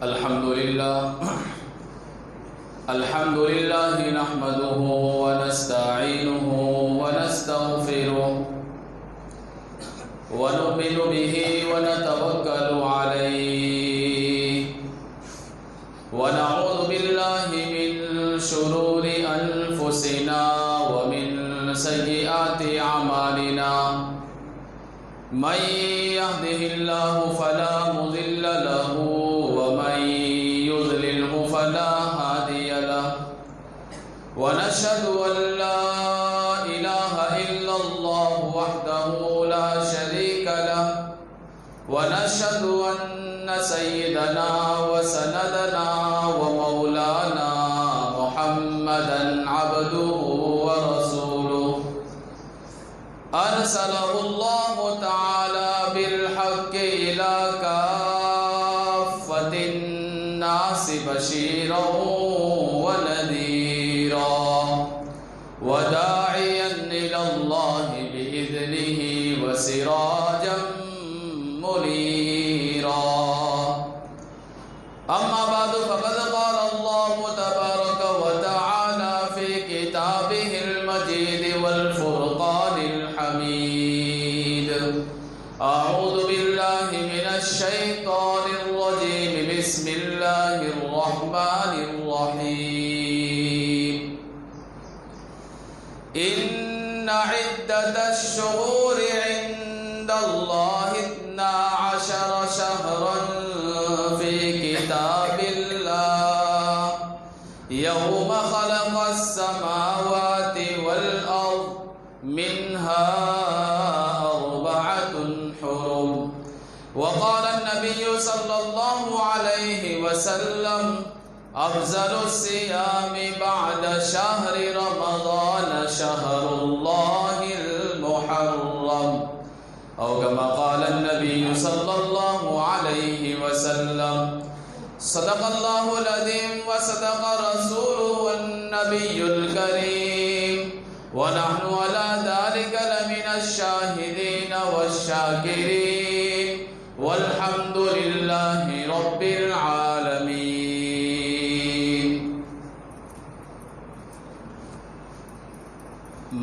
الحمد لله نحمده ونستعينه ونستغفره ونؤمن به ونتوكل عليه ونعوذ بالله من شرور أنفسنا ومن سيئات أعمالنا من يهده الله فلا مضل له ومن يضلله فلا هادي له ونشهد أن لا إله إلا الله وحده لا شريك له ونشهد أن سيدنا وسندنا ومولانا محمدا عبده ورسوله أرسله الله تعالى بالحق إلى كافة الناس بشيرا ونذيرا وداعيا إلى الله بإذنه وسراجا منيرا أما بعد فقد قال الله تبارك وتعالى في كتابه المجيد والفرقان الحميد أعوذ بالله من الشيطان الرجيم بسم الله الرحمن الرحيم إن عدة الشهور عند الله 12 شهرا في كتاب الله يوم خلق السماوات والأرض منها 4 حرم وقال النبي صلى الله عليه وسلم أفضل الصيام بعد شهر رمضان شهر الله المحرم أو كما قال النبي صلى الله عليه وسلم صدق الله العظيم وصدق رسوله النبي الكريم ونحن على ذلك لمن الشاهدين والشاكرين والحمد لله رب العالمين.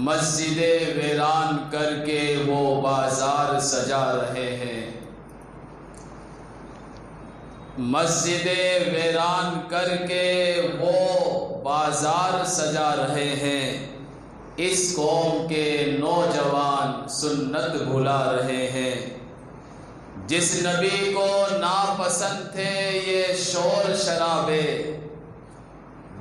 مسجدیں ویران کر کے وہ بازار سجا رہے ہیں، مسجدیں ویران کر کے وہ بازار سجا رہے ہیں، اس قوم کے نوجوان سنت بھلا رہے ہیں. جس نبی کو ناپسند تھے یہ شور شرابے،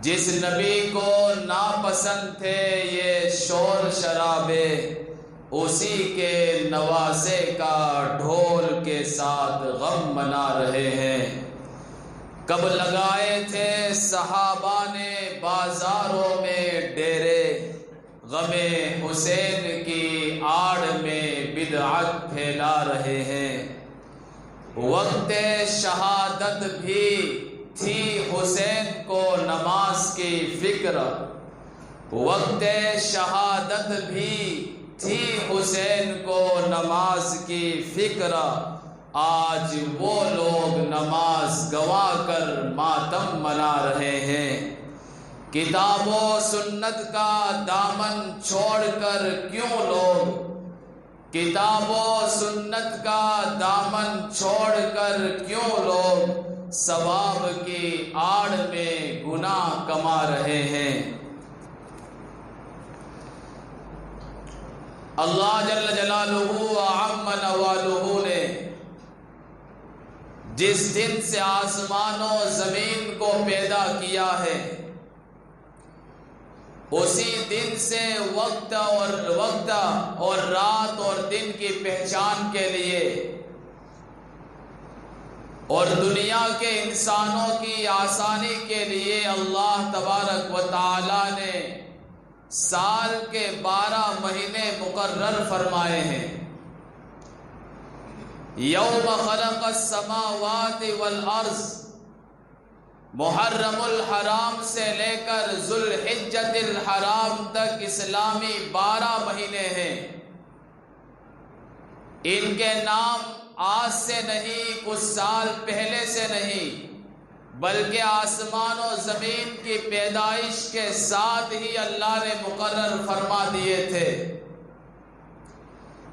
جس نبی کو ناپسند تھے یہ شور شرابے، اسی کے نوازے کا ڈھول کے ساتھ غم منا رہے ہیں. کب لگائے تھے صحابہ نے بازاروں میں ڈیرے، غم حسین کی آڑ میں بدعت پھیلا رہے ہیں. وقت شہادت بھی تھی حسین کو نماز کی فکر، وقت شہادت بھی تھی حسین کو نماز کی فکر، آج وہ لوگ نماز گوا کر ماتم منا رہے ہیں. کتاب و سنت کا دامن چھوڑ کر کیوں لوگ، کتاب و سنت کا دامن چھوڑ کر کیوں لوگ ثواب کی آڑ میں گناہ کما رہے ہیں. اللہ جل جلالہ و عم نوالہ نے جس دن سے آسمان و زمین کو پیدا کیا ہے، اسی دن سے وقت اور رات اور دن کی پہچان کے لیے اور دنیا کے انسانوں کی آسانی کے لیے اللہ تبارک و تعالی نے سال کے 12 مہینے مقرر فرمائے ہیں. یوم خلق السماوات والارض، محرم الحرام سے لے کر ذوالحجۃ الحرام تک اسلامی 12 مہینے ہیں. ان کے نام آج سے نہیں، کچھ سال پہلے سے نہیں، بلکہ آسمان و زمین کی پیدائش کے ساتھ ہی اللہ نے مقرر فرما دیے تھے،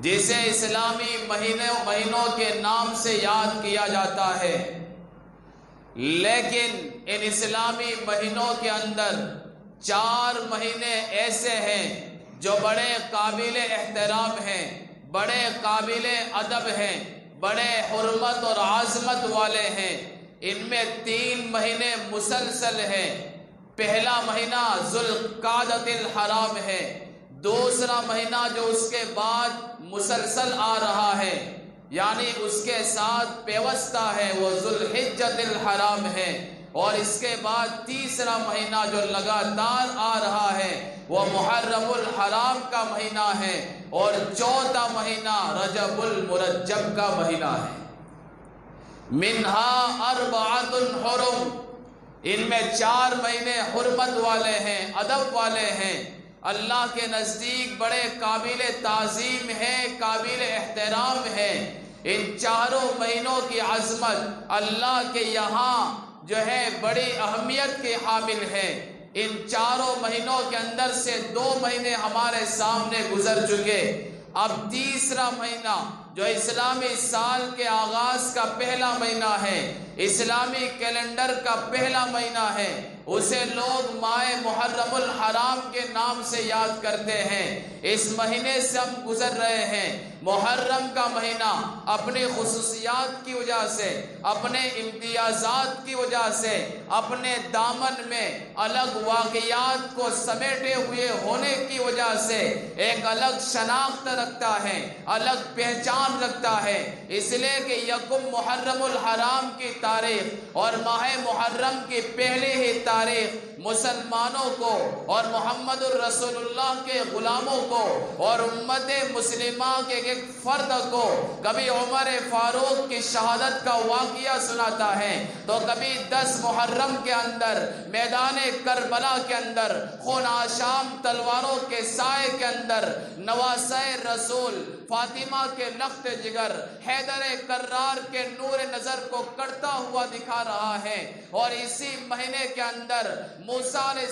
جسے اسلامی مہینوں کے نام سے یاد کیا جاتا ہے۔ لیکن ان اسلامی مہینوں کے اندر 4 مہینے ایسے ہیں جو بڑے قابل احترام ہیں، بڑے قابل ادب ہیں، بڑے حرمت اور عظمت والے ہیں۔ ان میں 3 مہینے مسلسل ہیں۔ پہلا مہینہ ذوالقعدۃ الحرام ہے، دوسرا مہینہ جو اس کے بعد مسلسل آ رہا ہے، یعنی اس کے ساتھ پیوستہ ہے، وہ ذوالحجۃ الحرام ہے، اور اس کے بعد تیسرا مہینہ جو لگاتار آ رہا ہے وہ محرم الحرام کا مہینہ ہے، اور چوتھا مہینہ رجب المرجب کا مہینہ ہے۔ منہا اربعۃ حرم، ان میں 4 مہینے حرمت والے ہیں، ادب والے ہیں، اللہ کے نزدیک بڑے قابل تعظیم ہیں، قابل احترام ہیں۔ ان 4 مہینوں کی عظمت اللہ کے یہاں جو ہے بڑی اہمیت کے حامل ہے۔ ان 4 مہینوں کے اندر سے 2 مہینے ہمارے سامنے گزر چکے، اب تیسرا مہینہ جو اسلامی سال کے آغاز کا پہلا مہینہ ہے، اسلامی کیلنڈر کا پہلا مہینہ ہے، اسے لوگ ماہ محرم الحرام کے نام سے یاد کرتے ہیں۔ اس مہینے سے ہم گزر رہے ہیں۔ محرم کا مہینہ اپنی خصوصیات کی وجہ سے، اپنے امتیازات کی وجہ سے، اپنے دامن میں الگ واقعات کو سمیٹے ہوئے ہونے کی وجہ سے ایک الگ شناخت رکھتا ہے، الگ پہچان رکھتا ہے، اس لیے کہ یکم محرم الحرام کی تاریخ اور ماہ محرم کی پہلی ہی تاریخ مسلمانوں کو اور محمد الرسول اللہ کے غلاموں کو اور امت مسلمہ کے ایک فرد کو کبھی عمر فاروق کی شہادت کا واقعہ سناتا ہے، تو کبھی 10 محرم کے اندر میدان کربلا کے اندر خون آشام تلواروں کے سائے کے اندر نواسہ رسول فاطمہ کے لخت جگر حیدر کرار کے نور نظر کو کرتا ہوا دکھا رہا ہے، اور اسی مہینے کے اندر موسیٰ علیہ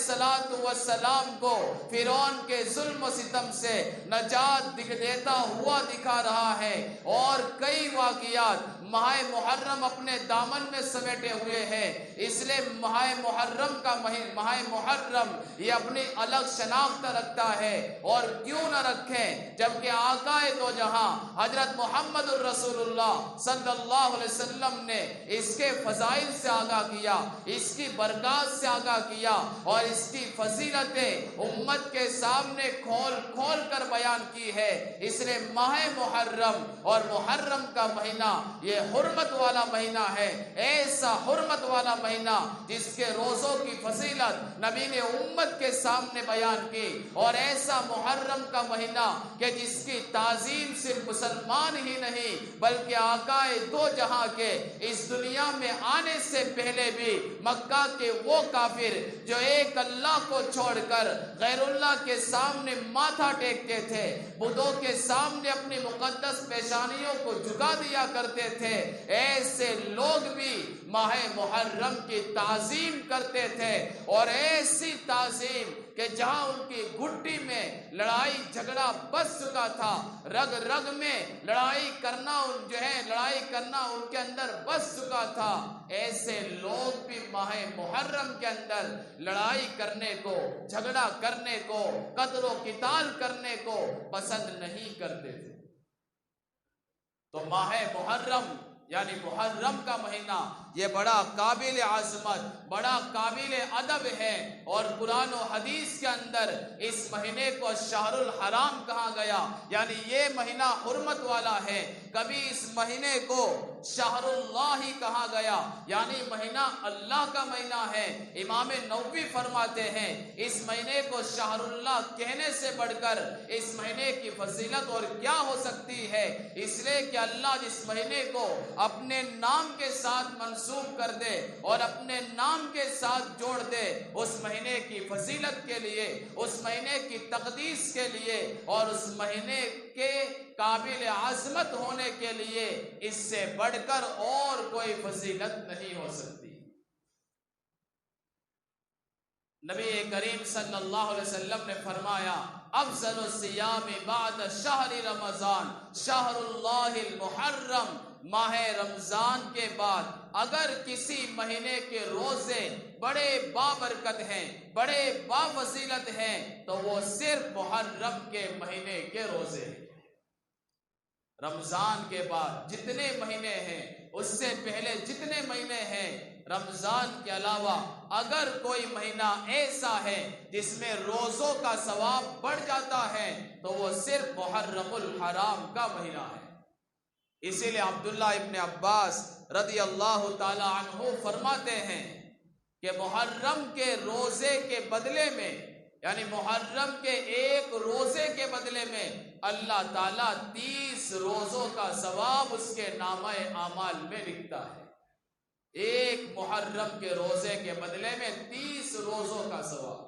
السلام کو فرعون کے ظلم و ستم سے نجات دیتا ہوا دکھا رہا ہے، اور کئی واقعات ماہ محرم اپنے دامن میں سمیٹے ہوئے ہیں۔ اس لیے ماہ محرم یہ اپنی الگ شناخت رکھتا ہے، اور کیوں نہ رکھیں جبکہ آقا دو جہاں حضرت محمد الرسول اللہ صلی اللہ علیہ وسلم نے اس کے فضائل سے آگاہ کیا، اس کی برکات سے آگاہ کیا، اور اس کی فضیلتیں امت کے سامنے کھول کھول کر بیان کی ہے۔ اس لیے ماہ محرم اور محرم کا مہینہ یہ حرمت والا مہینہ ہے، ایسا حرمت والا مہینہ جس کے روزوں کی فضیلت نبی نے امت کے سامنے بیان کی، اور ایسا محرم کا مہینہ کہ جس کی تعظیم صرف مسلمان ہی نہیں بلکہ آقا دو جہاں کے اس دنیا میں آنے سے پہلے بھی مکہ کے وہ کافر جو ایک اللہ کو چھوڑ کر غیر اللہ کے سامنے ماتھا ٹیکتے تھے، بتوں کے سامنے اپنی مقدس پیشانیوں کو جھکا دیا کرتے تھے، ایسے لوگ بھی ماہ محرم کی تعظیم کرتے تھے، اور ایسی تعظیم کہ جہاں ان کی گھٹی میں لڑائی جھگڑا بس چکا تھا، رگ رگ میں لڑائی کرنا ان کے اندر بس چکا تھا، ایسے لوگ بھی ماہ محرم کے اندر لڑائی کرنے کو، جھگڑا کرنے کو، قتل و قتال کرنے کو پسند نہیں کرتے تھے۔ تو ماہ محرم یعنی محرم کا مہینہ یہ بڑا قابل عظمت، بڑا قابل ادب ہے، اور قرآن و حدیث کے اندر اس مہینے کو شہر الحرام کہا گیا، یعنی یہ مہینہ حرمت والا ہے۔ کبھی اس مہینے کو شہر اللہ ہی کہا گیا، یعنی مہینہ اللہ کا مہینہ ہے۔ امام نووی فرماتے ہیں اس مہینے کو شہر اللہ کہنے سے بڑھ کر اس مہینے کی فضیلت اور کیا ہو سکتی ہے، اس لیے کہ اللہ جس مہینے کو اپنے نام کے ساتھ منسوب کر دے اور اپنے نام کے ساتھ جوڑ دے، اس مہینے کی فضیلت کے لیے، اس مہینے کی تقدیس کے لیے، اور اس مہینے کے قابل عظمت ہونے کے لیے اس سے بڑھ کر اور کوئی فضیلت نہیں ہو سکتی۔ نبی کریم صلی اللہ علیہ وسلم نے فرمایا افضل الصیام بعد شہر رمضان شہر اللہ المحرم، ماہ رمضان کے بعد اگر کسی مہینے کے روزے بڑے بابرکت ہیں، بڑے بافضیلت ہیں، تو وہ صرف محرم کے مہینے کے روزے ہیں۔ رمضان کے بعد جتنے مہینے ہیں، اس سے پہلے جتنے مہینے ہیں، رمضان کے علاوہ اگر کوئی مہینہ ایسا ہے جس میں روزوں کا ثواب بڑھ جاتا ہے تو وہ صرف محرم الحرام کا مہینہ ہے۔ اسی لیے عبداللہ ابن عباس رضی اللہ تعالی عنہ فرماتے ہیں کہ محرم کے روزے کے بدلے میں، یعنی محرم کے ایک روزے کے بدلے میں اللہ تعالیٰ 30 روزوں کا ثواب اس کے نامہ اعمال میں لکھتا ہے۔ ایک محرم کے روزے کے بدلے میں 30 روزوں کا ثواب۔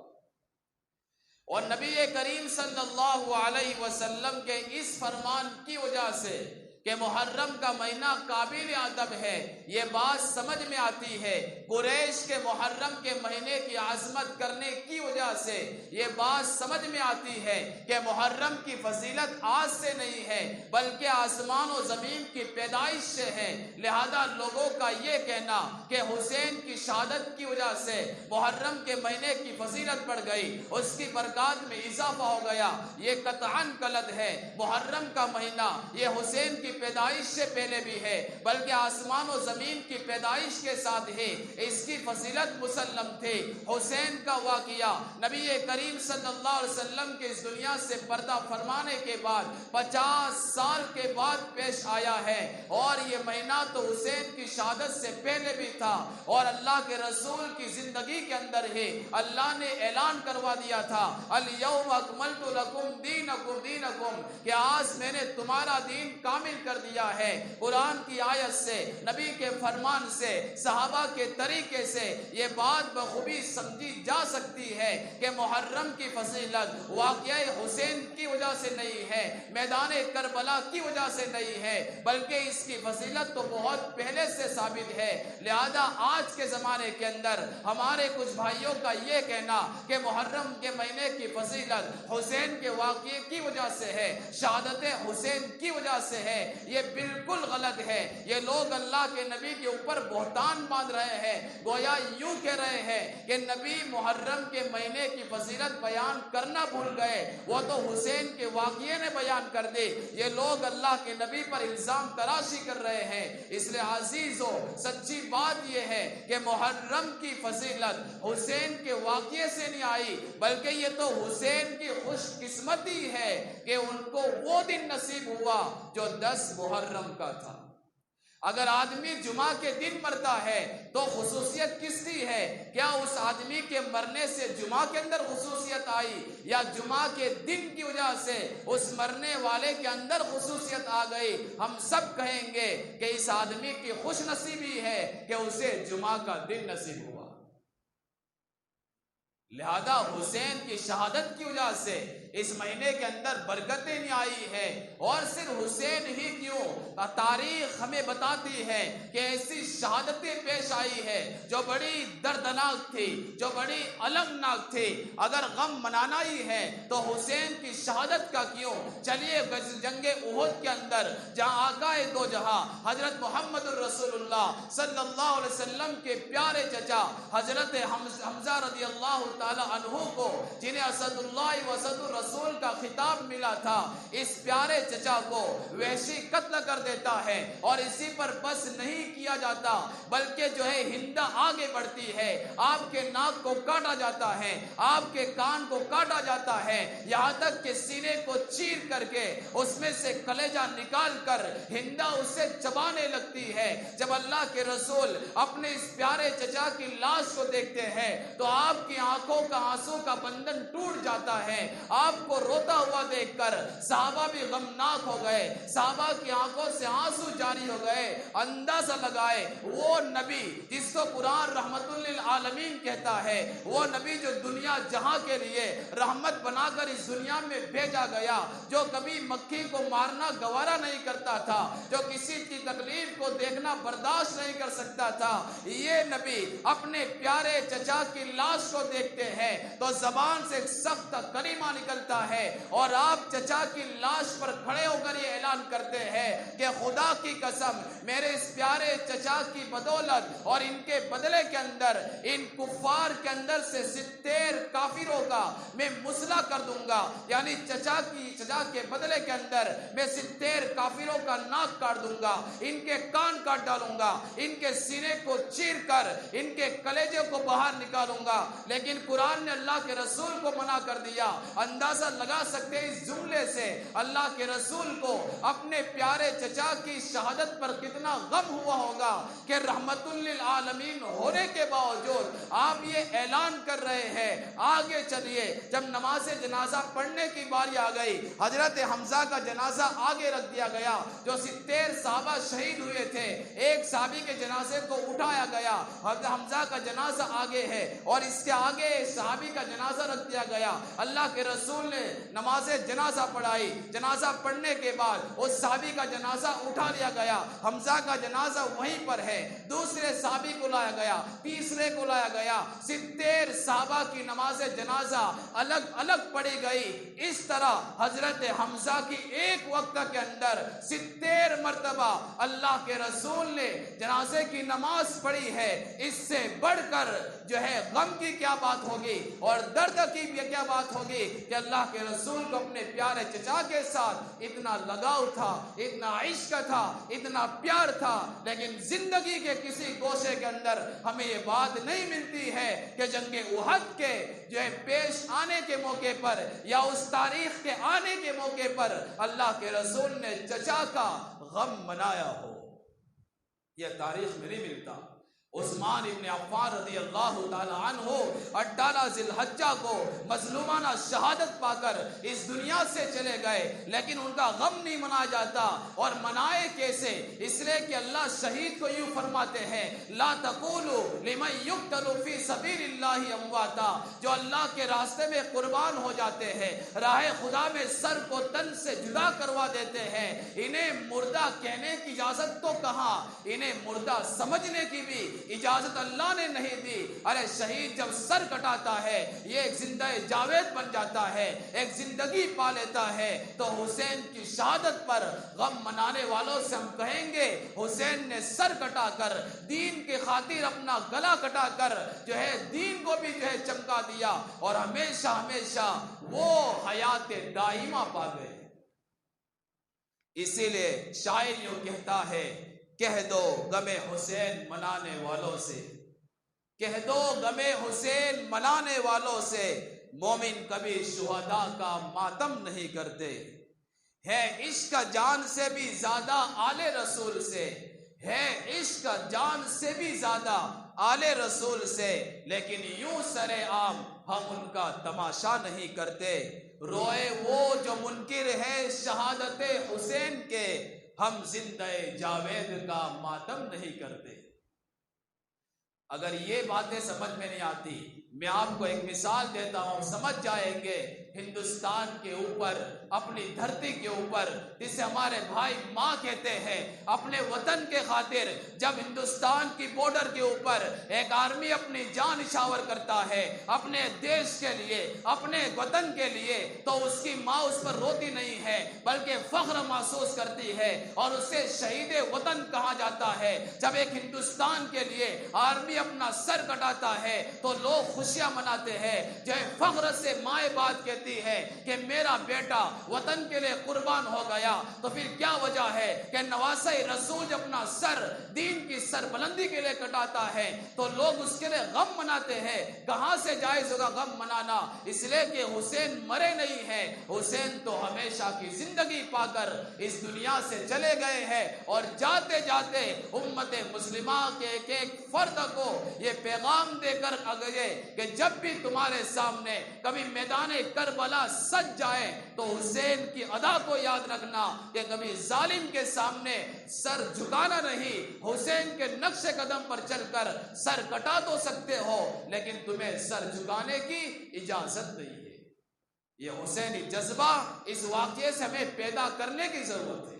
اور نبی کریم صلی اللہ علیہ وسلم کے اس فرمان کی وجہ سے کہ محرم کا مہینہ قابل ادب ہے، یہ بات سمجھ میں آتی ہے۔ قریش کے محرم کے مہینے کی عظمت کرنے کی وجہ سے یہ بات سمجھ میں آتی ہے کہ محرم کی فضیلت آج سے نہیں ہے بلکہ آسمان و زمین کی پیدائش سے ہے۔ لہذا لوگوں کا یہ کہنا کہ حسین کی شہادت کی وجہ سے محرم کے مہینے کی فضیلت بڑھ گئی، اس کی برکات میں اضافہ ہو گیا، یہ قطعاً غلط ہے۔ محرم کا مہینہ یہ حسین کی پیدائش سے پہلے بھی ہے بلکہ آسمان و زمین کی پیدائش کے ساتھ ہی اس کی فضیلت مسلم تھی۔ حسین کا واقعہ نبی کریم صلی اللہ علیہ وسلم کے اس دنیا سے پردہ فرمانے کے بعد 50 سال کے بعد پیش آیا ہے، اور یہ مہینہ تو حسین کی شہادت سے پہلے بھی تھا، اور اللہ کے رسول کی زندگی کے اندر ہی اللہ نے اعلان کروا دیا تھا الیوم اکملت لکم دینکم، کہ آج میں نے تمہارا دین کامل کر دیا ہے۔ قرآن کی آیت سے، نبی کے فرمان سے، صحابہ کے طریقے سے یہ بات بخوبی سمجھی جا سکتی ہے کہ محرم کی فضیلت واقعہ حسین کی وجہ سے نہیں ہے، میدان کربلا کی وجہ سے نہیں ہے، بلکہ اس کی فضیلت تو بہت پہلے سے ثابت ہے۔ لہذا آج کے زمانے کے اندر ہمارے کچھ بھائیوں کا یہ کہنا کہ محرم کے مہینے کی فضیلت حسین کے واقعے کی وجہ سے ہے، شہادت حسین کی وجہ سے ہے، یہ بالکل غلط ہے۔ یہ لوگ اللہ کے نبی کے اوپر بہتان باندھ رہے ہیں، گویا یوں کہہ رہے ہیں کہ نبی محرم کے مہینے کی فضیلت بیان کرنا بھول گئے، وہ تو حسین کے واقعے نے بیان کر دی۔ یہ لوگ اللہ کے نبی پر الزام تراشی کر رہے ہیں۔ اس لیے عزیزو، سچی بات یہ ہے کہ محرم کی فضیلت حسین کے واقعے سے نہیں آئی، بلکہ یہ تو حسین کی خوش قسمتی ہے کہ ان کو وہ دن نصیب ہوا جو 10 محرم کا تھا۔ اگر آدمی جمعہ کے دن مرتا ہے تو خصوصیت کس کی ہے؟ کیا اس آدمی کے مرنے سے جمعہ کے اندر خصوصیت آئی، یا جمعہ کے دن کی وجہ سے اس مرنے والے کے اندر خصوصیت آ گئی؟ ہم سب کہیں گے کہ اس آدمی کی خوش نصیبی ہے کہ اسے جمعہ کا دن نصیب ہوا۔ لہذا حسین کی شہادت کی وجہ سے اس مہینے کے اندر برکتیں نہیں آئی ہے، اور صرف حسین ہی کیوں، تاریخ ہمیں بتاتی ہے کہ ایسی شہادتیں پیش آئی ہے جو بڑی دردناک تھی، جو بڑی المناک تھی۔ اگر غم منانا ہی ہے تو حسین کی شہادت کا کیوں؟ چلیے جنگ احد کے اندر جہاں آقا دو جہاں حضرت محمد الرسول اللہ صلی اللہ علیہ وسلم کے پیارے چچا حضرت حمزہ رضی اللہ تعالی عنہ کو، جنہیں اسد اللہ و اسد الرسول کا خطاب ملا تھا، اس پیارے چچا کو وحشی قتل کر دیتا ہے، اور اسی پر بس نہیں کیا جاتا بلکہ جو ہے ہندا آگے بڑھتی ہے، آپ کے ناک کو کاٹا جاتا ہے، آپ کے کان کو کاٹا جاتا ہے، یہاں تک کہ سینے کو چیر کر کے اس میں سے کلیجہ نکال کر ہندا اسے چبانے لگتی ہے۔ جب اللہ کے رسول اپنے اس پیارے چچا کی لاش کو دیکھتے ہیں تو آپ کی آنکھوں کا آنسو کا بندن ٹوٹ جاتا ہے، باپ کو روتا ہوا دیکھ کر صحابہ بھی غمناک ہو گئے، صحابہ کی آنکھوں سے آنسو جاری ہو گئے۔ اندازہ لگائے وہ نبی جس کو قرآن رحمت للعالمین کہتا ہے، وہ نبی جو دنیا جہاں کے لیے رحمت بنا کر اس دنیا میں بھیجا گیا، جو کبھی مکھی کو مارنا گوارا نہیں کرتا تھا، جو کسی کی تکلیف کو دیکھنا برداشت نہیں کر سکتا تھا، یہ نبی اپنے پیارے چچا کی لاش کو دیکھتے ہیں تو زبان سے ایک سخت کلمہ نکلتا ہے اور آپ چچا کی لاش پر کھڑے ہو کر یہ اعلان کرتے ہیں کہ خدا کی قسم میرے اس پیارے چچا کی بدولت اور ان کے بدلے کے اندر ان کفار کے اندر سے 70 کافروں کا میں مسلح کر دوں گا، یعنی چچا کے بدلے کے اندر میں 70 کافروں کا ناک کاٹ دوں گا، ان کے کان کاٹ ڈالوں گا، ان کے سینے کو چیر کر ان کے کلیجے کو باہر نکالوں گا۔ لیکن قرآن نے اللہ کے رسول کو منع کر دیا۔ اندازہ لگا سکتے ہیں اس جملے سے اللہ کے رسول کو اپنے پیارے چچا کی شہادت پر کتنا غم ہوا ہوگا کہ رحمت للعالمین ہونے کے باوجود آپ یہ اعلان کر رہے ہیں۔ آگے چلیے، جب نماز جنازہ پڑھنے کی باری آ گئی، حضرت حمزہ کا جنازہ آگے رکھ دیا گیا۔ جو 70 صحابہ شہید ہوئے تھے، ایک صحابی کے جنازے کو اٹھایا گیا، حضرت حمزہ کا جنازہ آگے ہے اور اس کے آگے صحابی کا جنازہ رکھ دیا گیا۔ اللہ کے رسول نے نماز جنازہ پڑھائی، جنازہ پڑھنے کے بعد اس صحابی کا جنازہ اٹھا لیا گیا، حمزہ کا جنازہ وہیں پر ہے، دوسرے صحابی کو لایا گیا، تیسرے کو لایا گیا، 70 صحابہ کی نماز جنازہ الگ الگ پڑھی گئی۔ اس طرح حضرت حمزہ کی ایک وقت کے اندر 70 مرتبہ اللہ کے رسول نے جنازے کی نماز پڑھی ہے۔ اس سے بڑھ کر جو ہے غم کی کیا بات ہوگی اور درد کی بھی کیا بات ہوگی کہ اللہ کے رسول کو اپنے پیارے چچا کے ساتھ اتنا لگاؤ تھا، اتنا عشق تھا، اتنا پیار تھا، لیکن زندگی کے کسی گوشے کے اندر ہمیں یہ بات نہیں ملتی ہے کہ جنگ احد کے جو ہے پیش آنے کے موقع پر یا اس تاریخ کے آنے کے موقع پر اللہ کے رسول نے چچا کا غم منایا ہو۔ یہ تاریخ میں نہیں ملتا۔ عثمان ابن عفان رضی اللہ تعالی عنہ 18 ذی الحجہ کو مظلومانہ شہادت پا کر اس دنیا سے چلے گئے، لیکن ان کا غم نہیں منایا جاتا۔ اور منائے کیسے؟ اس لیے کہ اللہ شہید کو یوں فرماتے ہیں، لا تقولوا لمن یقتل فی سبیل اللہ امواتا، جو اللہ کے راستے میں قربان ہو جاتے ہیں، راہ خدا میں سر کو تن سے جدا کروا دیتے ہیں، انہیں مردہ کہنے کی اجازت تو کہاں، انہیں مردہ سمجھنے کی بھی اجازت اللہ نے نہیں دی۔ ارے شہید جب سر کٹاتا ہے یہ ایک زندہ جاوید بن جاتا ہے، ایک زندگی پا لیتا ہے۔ تو حسین کی شہادت پر غم منانے والوں سے ہم کہیں گے حسین نے سر کٹا کر دین کی خاطر اپنا گلا کٹا کر جو ہے دین کو بھی جو ہے چمکا دیا اور ہمیشہ ہمیشہ وہ حیات دائمہ پا گئے۔ اسی لیے شاعر یوں کہتا ہے، کہہ دو غم حسین منانے والوں سے، کہہ دو غم حسین منانے والوں سے، مومن کبھی شہداء کا ماتم نہیں کرتے۔ ہے عشق جان سے بھی زیادہ آل رسول سے، ہے عشق جان سے بھی زیادہ آل رسول سے، لیکن یوں سر عام ہم ان کا تماشا نہیں کرتے۔ روئے وہ جو منکر ہے شہادت حسین کے، ہم زندہ جاوید کا ماتم نہیں کرتے۔ اگر یہ باتیں سمجھ میں نہیں آتی، میں آپ کو ایک مثال دیتا ہوں، سمجھ جائیں گے۔ ہندوستان کے اوپر، اپنی دھرتی کے اوپر، جسے ہمارے بھائی ماں کہتے ہیں، اپنے وطن کے خاطر جب ہندوستان کی بارڈر کے اوپر ایک آرمی اپنی جان نچھاور کرتا ہے اپنے دیش کے لیے، اپنے وطن کے لیے، تو اس کی ماں اس پر روتی نہیں ہے بلکہ فخر محسوس کرتی ہے اور اسے شہید وطن کہا جاتا ہے۔ جب ایک ہندوستان کے لیے آرمی اپنا سر کٹاتا ہے تو لوگ خوشیاں مناتے ہیں، جو فخر سے مائیں بات کہتی ہے کہ میرا بیٹا وطن کے لیے قربان ہو گیا۔ تو پھر کیا وجہ ہے کہ نواسہ رسول اپنا سر دین کی سر بلندی کے لیے کٹاتا ہے تو لوگ اس کے لیے غم مناتے ہیں. کہاں سے جائز ہوگا غم منانا؟ اس لیے کہ حسین مرے نہیں ہیں. حسین تو ہمیشہ کی زندگی پا کر اس دنیا سے چلے گئے ہیں اور جاتے جاتے امت مسلمہ کے ایک ایک فرد کو یہ پیغام دے کر گئے کہ جب بھی تمہارے سامنے کبھی میدان کربلا سج جائے تو حسین کی ادا کو یاد رکھنا کہ کبھی ظالم کے سامنے سر جھکانا نہیں. حسین کے نقش قدم پر چل کر سر کٹا تو سکتے ہو لیکن تمہیں سر جھکانے کی اجازت نہیں ہے. یہ حسینی جذبہ اس واقعے سے ہمیں پیدا کرنے کی ضرورت ہے.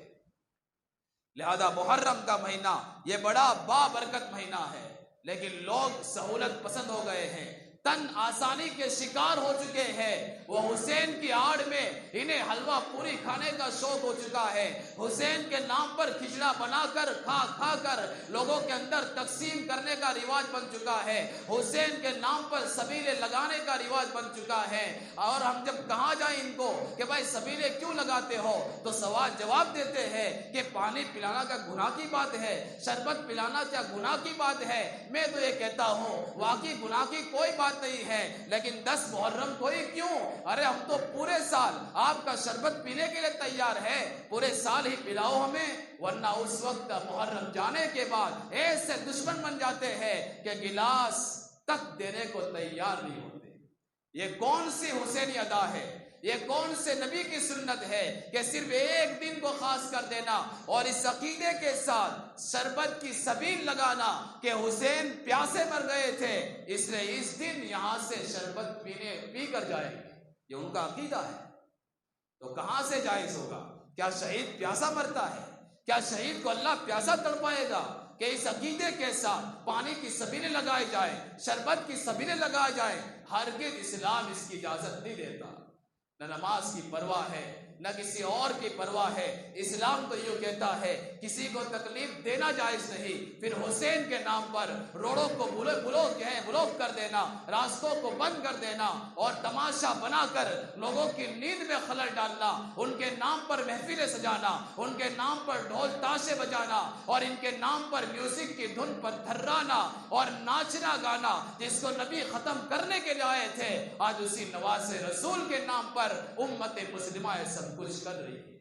لہذا محرم کا مہینہ یہ بڑا بابرکت مہینہ ہے لیکن لوگ سہولت پسند ہو گئے ہیں, تن آسانی کے شکار ہو چکے ہیں. وہ حسین کی آڑ میں انہیں حلوہ پوری کھانے کا شوق ہو چکا ہے. حسین کے نام پر کھچڑا بنا کر کھا کھا کر لوگوں کے اندر تقسیم کرنے کا رواج بن چکا ہے. حسین کے نام پر سبیلے لگانے کا رواج بن چکا ہے. اور ہم جب کہاں جائیں ان کو کہ بھائی سبیلے کیوں لگاتے ہو تو سوال جواب دیتے ہیں کہ پانی پلانا کیا گناہ کی بات ہے؟ شربت پلانا کیا گناہ کی بات ہے؟ میں تو یہ کہتا ہوں واقعی گناہ کی کوئی بات نہیں ہے لیکن 10 محرم کو ہی کیوں؟ ارے ہم تو پورے سال آپ کا شربت پینے کے لیے تیار ہے, پورے سال ہی پلاؤ ہمیں. ورنہ اس وقت محرم جانے کے بعد ایسے دشمن بن جاتے ہیں کہ گلاس تک دینے کو تیار نہیں ہوتے. یہ کون سی حسینی ادا ہے؟ یہ کون سے نبی کی سنت ہے کہ صرف ایک دن کو خاص کر دینا اور اس عقیدے کے ساتھ شربت کی سبیل لگانا کہ حسین پیاسے مر گئے تھے اس لیے اس دن یہاں سے شربت پی کر جائیں گے. یہ ان کا عقیدہ ہے. تو کہاں سے جائز ہوگا؟ کیا شہید پیاسا مرتا ہے؟ کیا شہید کو اللہ پیاسا تڑپائے گا کہ اس عقیدے کے ساتھ پانی کی سبیلیں لگائی جائیں, شربت کی سبیلیں لگائی جائیں؟ ہرگز اسلام اس کی اجازت نہیں دیتا. نہ نماز کی پرواہ ہے نہ کسی اور کی پرواہ ہے. اسلام تو یوں کہتا ہے کسی کو تکلیف دینا جائز نہیں. پھر حسین کے نام پر روڑوں کو بلوک کر دینا, راستوں کو بند کر دینا اور تماشا بنا کر لوگوں کی نیند میں خلل ڈالنا, ان کے نام پر محفلیں سجانا, ان کے نام پر ڈھول تاشے بجانا اور ان کے نام پر میوزک کی دھن پر تھرانا اور ناچنا گانا جس کو نبی ختم کرنے کے لیے آئے تھے, آج اسی نواز رسول کے نام پر امت مسلمہ سب کچھ کر رہی ہے.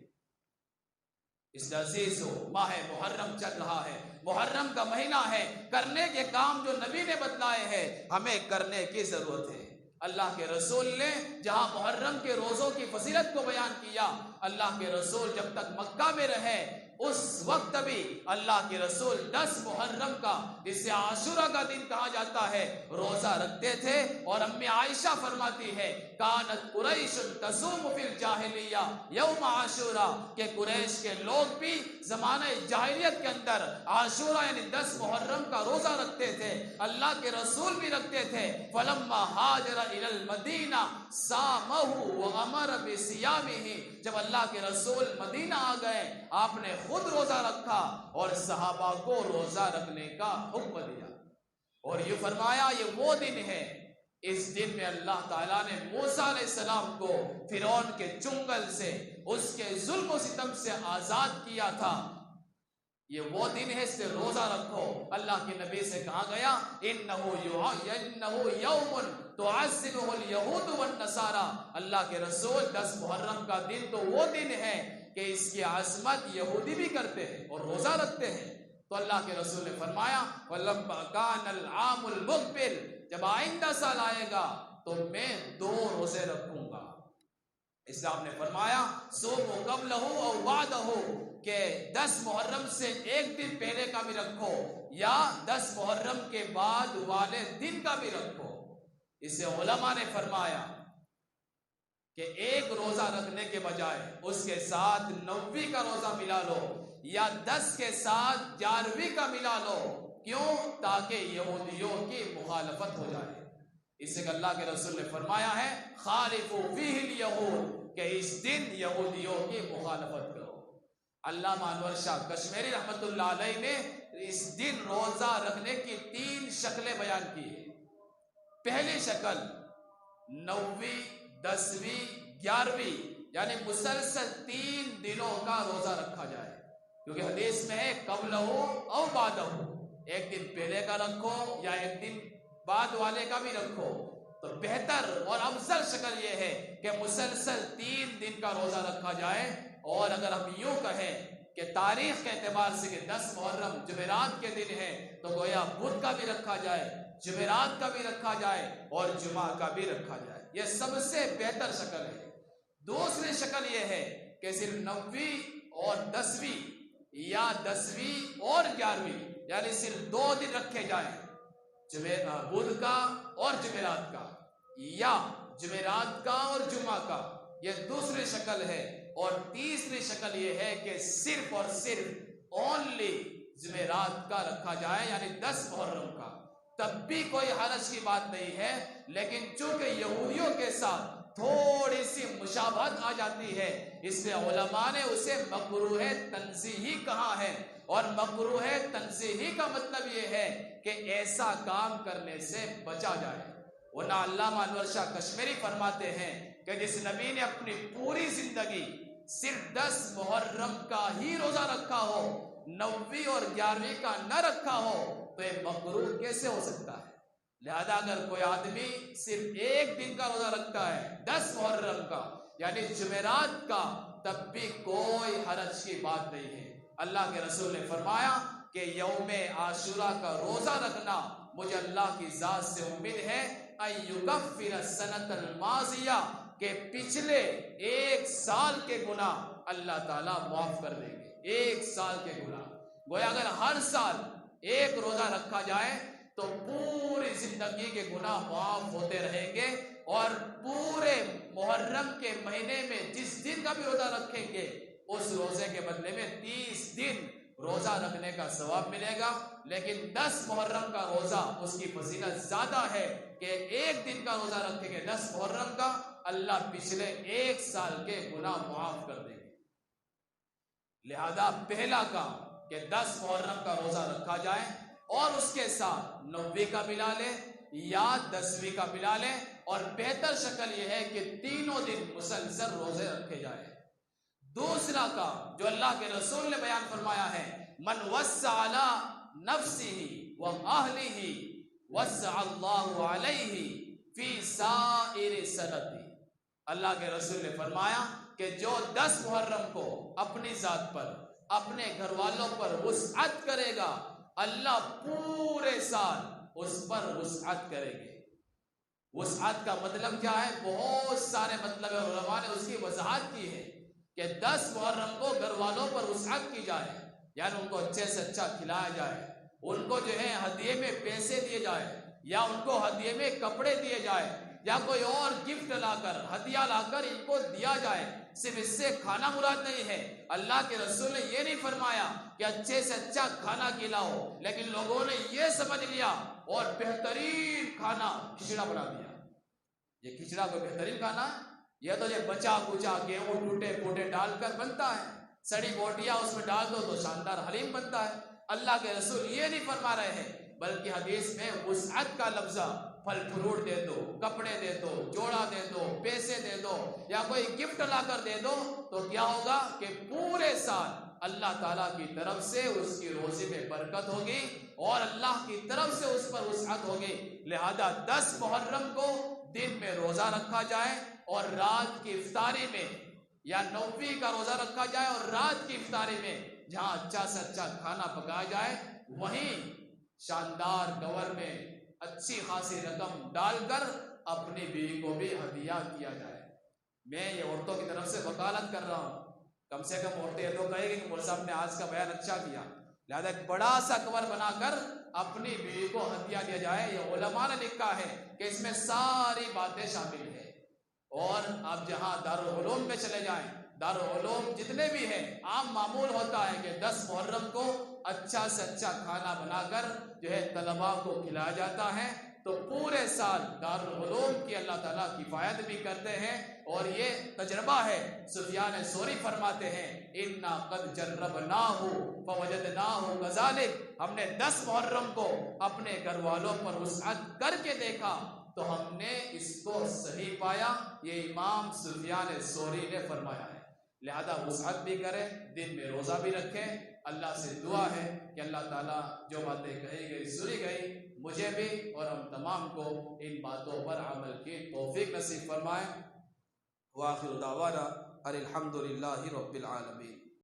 اس عزیز ماہ محرم چل رہا ہے, محرم کا مہینہ ہے. کرنے کے کام جو نبی نے بتلائے ہیں ہمیں کرنے کی ضرورت ہے. اللہ کے رسول نے جہاں محرم کے روزوں کی فضیلت کو بیان کیا, اللہ کے رسول جب تک مکہ میں رہے اس وقت بھی اللہ کے رسول 10 محرم کا جسے عاشورہ کا دن کہا جاتا ہے روزہ رکھتے تھے. اور امی عائشہ فرماتی ہے کانت قریش تصوم فی الجاہلیہ یوم عاشورہ, کہ قریش کے لوگ بھی زمانہ جاہلیت کے اندر عاشورہ یعنی 10 محرم کا روزہ رکھتے تھے. اللہ کے رسول بھی رکھتے تھے. فلما ہاجر الی المدینہ صامہ وامر بصیامہ, جب اللہ کے رسول مدینہ آ گئے آپ نے خود روزہ رکھا اور صحابہ کو روزہ رکھنے کا حکم دیا. اور یہ فرمایا یہ وہ دن ہے اس دن میں اللہ تعالیٰ نے موسیٰ علیہ السلام کو فرعون کے چنگل سے اس کے ظلم و ستم سے آزاد کیا تھا. یہ وہ دن ہے, اس سے روزہ رکھو. اللہ کے نبی سے کہا گیا انہو یوم تعظمہ الیہود والنصارى, اللہ کے رسول 10 محرم کا دن تو وہ دن ہے کہ اس کی عظمت یہودی بھی کرتے ہیں اور روزہ رکھتے ہیں. تو اللہ کے رسول نے فرمایا وَلَمَّا كَانَ الْعَامُ الْمُقْبِلُ, جب آئندہ سال آئے گا تو میں 2 روزے رکھوں گا. اسلام نے فرمایا صوموا قبلہ او بعدہ, کہ 10 محرم سے ایک دن پہلے کا بھی رکھو یا 10 محرم کے بعد والے دن کا بھی رکھو. اسے علماء نے فرمایا کہ ایک روزہ رکھنے کے بجائے اس کے ساتھ 90 کا روزہ ملا لو یا 10 کے ساتھ 11ویں کا ملا لو. کیوں؟ تاکہ یہودیوں کی مخالفت ہو جائے. اس سے اللہ کے رسول نے فرمایا ہے خالفوا فیہ الیہود, کہ اس دن یہودیوں کی مخالفت کرو. علامہ انور شاہ کشمیری رحمت اللہ علیہ نے اس دن روزہ رکھنے کی 3 شکلیں بیان کی ہیں. پہلی شکل 9ویں 10ویں 11ویں یعنی مسلسل 3 دنوں کا روزہ رکھا جائے, کیونکہ حدیث میں ہے قبلہ او بعدہ, ایک دن پہلے کا رکھو یا ایک دن بعد والے کا بھی رکھو، تو بہتر اور افضل شکل یہ ہے کہ مسلسل 3 دن کا روزہ رکھا جائے۔ اور اگر ہم یوں کہیں کہ تاریخ کے اعتبار سے کہ 10 محرم جمعرات کے دن ہے، تو گویا بدھ کا بھی رکھا جائے، جمعرات کا بھی رکھا جائے اور جمعہ کا بھی رکھا جائے، یہ سب سے بہتر شکل ہے۔ دوسری شکل یہ ہے کہ صرف 9ویں اور 10ویں یا 10ویں اور 11ویں یعنی صرف 2 دن رکھے جائیں، بدھ کا اور جمعرات کا، یا جمعرات کا اور جمعہ کا، یہ دوسری شکل ہے۔ اور تیسری شکل یہ ہے کہ صرف اور صرف اونلی جمعرات کا رکھا جائے، یعنی 10 محرم کا، تب بھی کوئی حرج کی بات نہیں ہے، لیکن چونکہ یہودیوں کے ساتھ تھوڑی سی مشابہت آ جاتی ہے، اس لیے علماء نے اسے مکروہ تنزیہی کہا ہے۔ اور مکروہ تنزیہی کا مطلب یہ ہے کہ ایسا کام کرنے سے بچا جائے۔ ورنہ علامہ انور شاہ کشمیری فرماتے ہیں کہ جس نبی نے اپنی پوری زندگی صرف 10 محرم کا ہی روزہ رکھا ہو، 9ویں اور 11ویں کا نہ رکھا ہو، تو یہ مکروہ کیسے ہو سکتا ہے؟ لہذا اگر کوئی آدمی صرف ایک دن کا روزہ رکھتا ہے 10 محرم کا یعنی جمعرات کا، تب بھی کوئی حرج کی بات نہیں ہے۔ اللہ کے رسول نے فرمایا کہ یوم عاشورہ کا روزہ رکھنا مجھے اللہ کی ذات سے امید ہے ایکفر السنۃ الماضیہ، کہ پچھلے 1 سال کے گناہ اللہ تعالیٰ معاف کر دیں گے۔ 1 سال کے گناہ، گویا اگر ہر سال ایک روزہ رکھا جائے تو پوری زندگی کے گناہ معاف ہوتے رہیں گے، اور پورے محرم کے مہینے میں جس دن کا بھی روزہ رکھیں گے اس روزے کے بدلے میں 30 دن روزہ رکھنے کا ثواب ملے گا۔ لیکن 10 محرم کا روزہ اس کی فضیلت زیادہ ہے کہ ایک دن کا روزہ رکھیں گے 10 محرم کا، اللہ پچھلے 1 سال کے گناہ معاف کر دیں گے۔ لہذا پہلا کام کہ 10 محرم کا روزہ رکھا جائے، اور اس کے ساتھ 9ویں کا ملا لے یا 10ویں کا ملا لے، اور بہتر شکل یہ ہے کہ تینوں دن مسلسل روزے رکھے جائیں۔ دوسرا کام جو اللہ کے رسول نے بیان فرمایا ہے، من وسع علی نفسہ واہلہ وسع اللہ علیہ فی سائر سنتہ۔ اللہ کے رسول نے فرمایا کہ جو 10 محرم کو اپنی ذات پر، اپنے گھر والوں پر وسعت کرے گا، اللہ پورے سال اس پر وسعت کرے گے۔ وسعت کا مطلب کیا ہے؟ بہت سارے مطلب ہے، علماء نے اس کی وضاحت کی ہے کہ 10 محرم کو گھر والوں پر وسعت کی جائے، یعنی ان کو اچھے سے اچھا کھلایا جائے، ان کو جو ہے ہدیے میں پیسے دیے جائے، یا ان کو ہدیے میں کپڑے دیے جائے، یا کوئی اور گفٹ لا کر، ہدیہ لا کر ان کو دیا جائے۔ صرف اس سے کھانا مراد نہیں ہے۔ اللہ کے رسول نے یہ نہیں فرمایا کہ اچھے سے اچھا کھانا کھلاؤ، لیکن لوگوں نے یہ سمجھ لیا اور بہترین کھانا کھچڑا بنا دیا۔ یہ کھچڑا کوئی بہترین کھانا ہے؟ یہ تو یہ بچا کچا گیہوں ٹوٹے پوٹے ڈال کر بنتا ہے، سڑی بوٹیاں اس میں ڈال دو تو شاندار حلیم بنتا ہے۔ اللہ کے رسول یہ نہیں فرما رہے ہیں، بلکہ حدیث میں وسعت کا لفظہ پھل فروٹ دے دو، کپڑے دے دو، جوڑا دے دو، پیسے دے دو، یا کوئی گفٹ لا کر دے دو، تو کیا ہوگا کہ پورے سال اللہ تعالیٰ کی طرف سے اس کی روزی میں برکت ہوگی اور اللہ کی طرف سے اس پر وسعت ہوگی۔ لہذا 10 محرم کو دن میں روزہ رکھا جائے اور رات کی افطاری میں، یا 9ویں کا روزہ رکھا جائے اور رات کی افطاری میں جہاں اچھا سے اچھا کھانا پکایا جائے، وہیں شاندار کور میں اچھی خاصی رقم ڈال کر اپنی بیوی کو بھی ہدیہ کیا جائے۔ میں یہ عورتوں کی طرف سے وکالت کر رہا ہوں، کم سے کم عورتیں تو کہیں گی کہ مولوی صاحب نے آج کا بیان اچھا کیا، لہذا ایک بڑا سا کور بنا کر اپنی بیوی کو ہدیہ دیا جائے۔ یہ علماء نے لکھا ہے کہ اس میں ساری باتیں شامل ہیں۔ اور آپ جہاں دارالعلوم میں چلے جائیں، دارالعلوم جتنے بھی ہیں، عام معمول ہوتا ہے کہ 10 محرم کو اچھا سے اچھا کھانا بنا کر جو ہے طلباء کو کھلایا جاتا ہے، تو پورے سال دارالعلوم کی اللہ تعالیٰ کفایت بھی کرتے ہیں۔ اور یہ تجربہ ہے، سفیان ثوری فرماتے ہیں اِنَّا قَدْ جَرَّبْنَاهُ فَوَجَدْنَاهُ كَذَلِكَ، ہم نے 10 محرم کو اپنے گھر والوں پر وسعت کر کے دیکھا تو ہم نے اس کو صحیح پایا۔ یہ امام سفیان ثوری نے فرمایا ہے۔ لہذا وسعت بھی کریں، دن میں روزہ بھی رکھیں، اللہ سے دعا ہے کہ اللہ تعالیٰ جو باتیں کہی گئی سنی گئی مجھے بھی اور ہم تمام کو ان باتوں پر عمل کی توفیق نصیب فرمائے۔ وآخر دعوانا الحمد للہ رب العالمین۔